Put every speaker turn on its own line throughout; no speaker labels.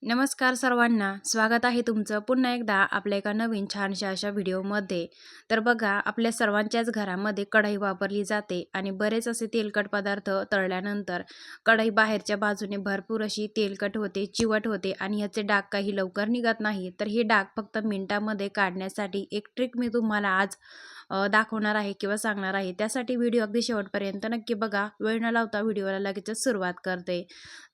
नमस्कार सर्वांना, स्वागत आहे तुमचं पुन्हा एकदा आपल्या एका नवीन छानशा अशा व्हिडिओमध्ये. तर बघा, आपल्या सर्वांच्याच घरामध्ये कढई वापरली जाते आणि बरेच असे तेलकट पदार्थ तळल्यानंतर कढई बाहेरच्या बाजूने भरपूर अशी तेलकट होते, चिवट होते आणि ह्याचे डाग काही लवकर निघत नाही. तर हे डाग फक्त मिनिटामध्ये काढण्यासाठी एक ट्रिक मी तुम्हाला आज दाखवणार आहे किंवा सांगणार आहे. त्यासाठी व्हिडिओ अगदी शेवटपर्यंत नक्की बघा. वेळ न लावता व्हिडिओला लगेचच सुरुवात करते.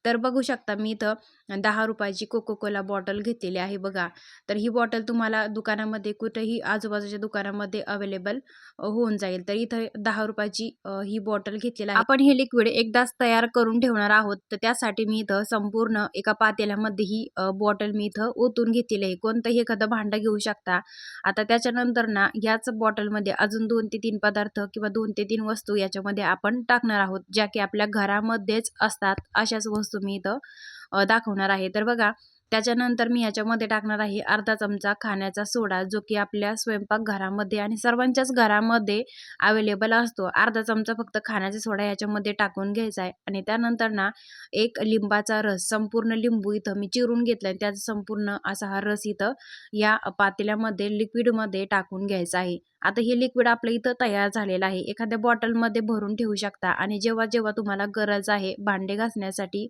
तर बघू शकता, मी इथं 10 रुपयाची कोको कोला बॉटल घेतलेली आहे बघा. तर ही बॉटल तुम्हाला दुकानामध्ये कुठेही आजूबाजूच्या दुकानामध्ये अवेलेबल होऊन जाईल. तर इथं 10 रुपयाची ही बॉटल घेतलेली आहे. आपण हे लिक्विड एकदाच तयार करून ठेवणार आहोत. तर त्यासाठी मी इथं संपूर्ण एका पातेल्यामध्ये ही बॉटल मी इथं ओतून घेतलेली आहे. कोणतंही एखादं भांडं घेऊ शकता. आता त्याच्यानंतर ना ह्याच बॉटलमध्ये अजून 2 ते 3 पदार्थ किंवा 2 ते 3 वस्तू याच्यामध्ये आपण टाकणार आहोत, ज्या की आपल्या घरामध्येच असतात. अशाच वस्तू मी इथं दाखवणार आहे. तर बघा, त्याच्यानंतर मी ह्याच्यामध्ये टाकणार आहे अर्धा चमचा खाण्याचा सोडा, जो की आपल्या स्वयंपाकघरामध्ये आणि सर्वांच्याच घरामध्ये अवेलेबल असतो. अर्धा चमचा फक्त खाण्याचा सोडा याच्यामध्ये टाकून घ्यायचा आहे आणि त्यानंतर ना एक लिंबाचा रस, संपूर्ण लिंबू इथं मी चिरून घेतला आणि त्याचा संपूर्ण असा हा रस इथं या पातेल्यामध्ये लिक्विडमध्ये टाकून घ्यायचा आहे. आता हे लिक्विड आपलं इथं तयार झालेलं आहे. एखाद्या बॉटलमध्ये भरून ठेवू शकता आणि जेव्हा जेव्हा तुम्हाला गरज आहे भांडे घासण्यासाठी,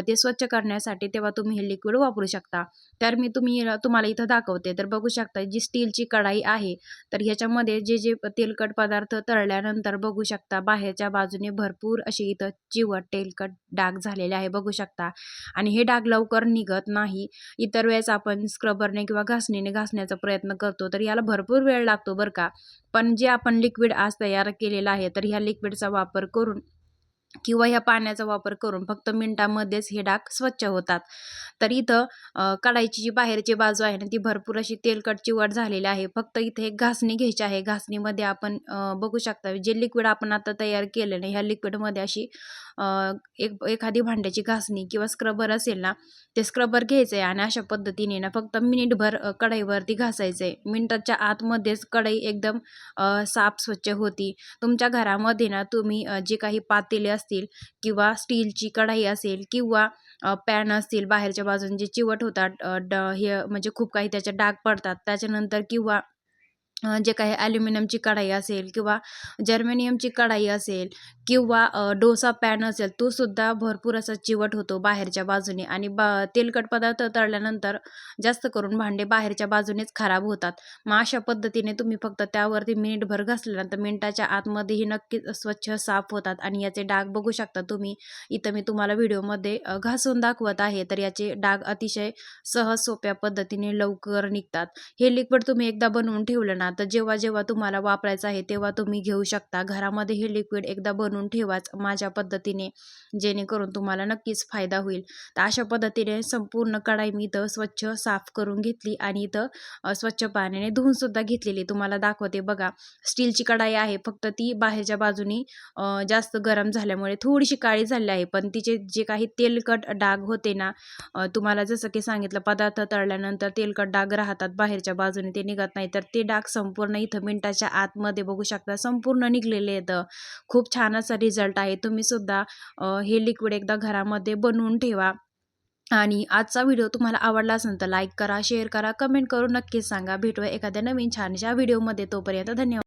ते स्वच्छ करण्यासाठी, तेव्हा तुम्ही हे लिक्विड वापरू शकता. तर मी तुम्हाला इथं दाखवते. तर बघू शकता, जी स्टीलची कढाई आहे, तर ह्याच्यामध्ये जे तेलकट पदार्थ तळल्यानंतर बघू शकता बाहेरच्या बाजूने भरपूर असे इथं चिवट तेलकट डाग झालेले आहे बघू शकता. आणि हे डाग लवकर निघत नाही. इतर वेळेस आपण स्क्रबरने किंवा घासणीने घासण्याचा प्रयत्न करतो, तर याला भरपूर वेळ लागतो बरं का. पण जे आपण लिक्विड आज तयार केलेलं आहे, तर ह्या लिक्विडचा वापर करून किंवा ह्या पाण्याचा वापर करून फक्त मिनिटामध्येच हे डाग स्वच्छ होतात. तर इथं कढाईची जी बाहेरची बाजू आहे ना, ती भरपूर अशी तेलकट चिवट झालेली आहे. फक्त इथे एक घासणी घ्यायची आहे. घासणीमध्ये आपण बघू शकता, जे लिक्विड आपण आता तयार केलं नाही, ह्या लिक्विडमध्ये अशी एखादी भांड्याची घासणी किंवा स्क्रबर असेल ना, ते स्क्रबर घ्यायचं आहे आणि अशा पद्धतीने ना फक्त मिनिटभर कढईवरती घासायचं आहे. मिनिटाच्या आतमध्येच कढई एकदम साफ स्वच्छ होती. तुमच्या घरामध्ये ना तुम्ही जे काही पातेले असतील किंवा स्टीलची कढाई असेल किंवा पॅन असतील, बाहेरच्या बाजूने जे चिवट होतात, हे म्हणजे खूप काही त्याचे डाग पडतात त्याच्यानंतर, किंवा जे काही ॲल्युमिनियमची कढाई असेल किंवा जर्मेनियमची कढाई असेल किंवा डोसा पॅन असेल, तो सुद्धा भरपूर असा चिवट होतो बाहेरच्या बाजूने आणि तेलकट पदार्थ तळल्यानंतर जास्त करून भांडे बाहेरच्या बाजूनेच खराब होतात. मग अशा पद्धतीने तुम्ही फक्त त्यावरती मिनिटभर घासल्यानंतर मिनिटाच्या आतमध्येही नक्कीच स्वच्छ साफ होतात आणि याचे डाग बघू शकता तुम्ही. इथं मी तुम्हाला व्हिडिओमध्ये घासून दाखवत आहे. तर याचे डाग अतिशय सहज सोप्या पद्धतीने लवकर निघतात. हे लिक्विड तुम्ही एकदा बनवून ठेवलं ना, तर जेव्हा जेव्हा तुम्हाला वापरायचं आहे तेव्हा तुम्ही घेऊ शकता. घरामध्ये हे लिक्विड एकदा बनवून ठेवाच माझ्या पद्धतीने, जेणेकरून तुम्हाला नक्कीच फायदा होईल. तर अशा पद्धतीने संपूर्ण कढाई मी इथं स्वच्छ साफ करून घेतली आणि इथं स्वच्छ पाण्याने धुवून सुद्धा घेतलेली. तुम्हाला दाखवते बघा, स्टीलची कढाई आहे, फक्त ती बाहेरच्या बाजूनी जास्त गरम झाल्यामुळे थोडीशी काळी झाली आहे. पण तिचे जे काही तेलकट डाग होते ना, तुम्हाला जसं की सांगितलं, पदार्थ तळल्यानंतर तेलकट डाग राहतात बाहेरच्या बाजूने, ते निघत नाही. तर ते डाग संपूर्ण इथं मिनिटाच्या आतमध्ये बघू शकता संपूर्ण निघलेले आहेत. खूप छान असा रिझल्ट आहे. तुम्ही सुद्धा हे लिक्विड एकदा घरामध्ये बनवून ठेवा. आणि आजचा व्हिडिओ तुम्हाला आवडला असेल तर लाईक करा, शेअर करा, कमेंट करून नक्कीच सांगा. भेटूया एखाद्या नवीन छानशा व्हिडिओमध्ये. तोपर्यंत धन्यवाद.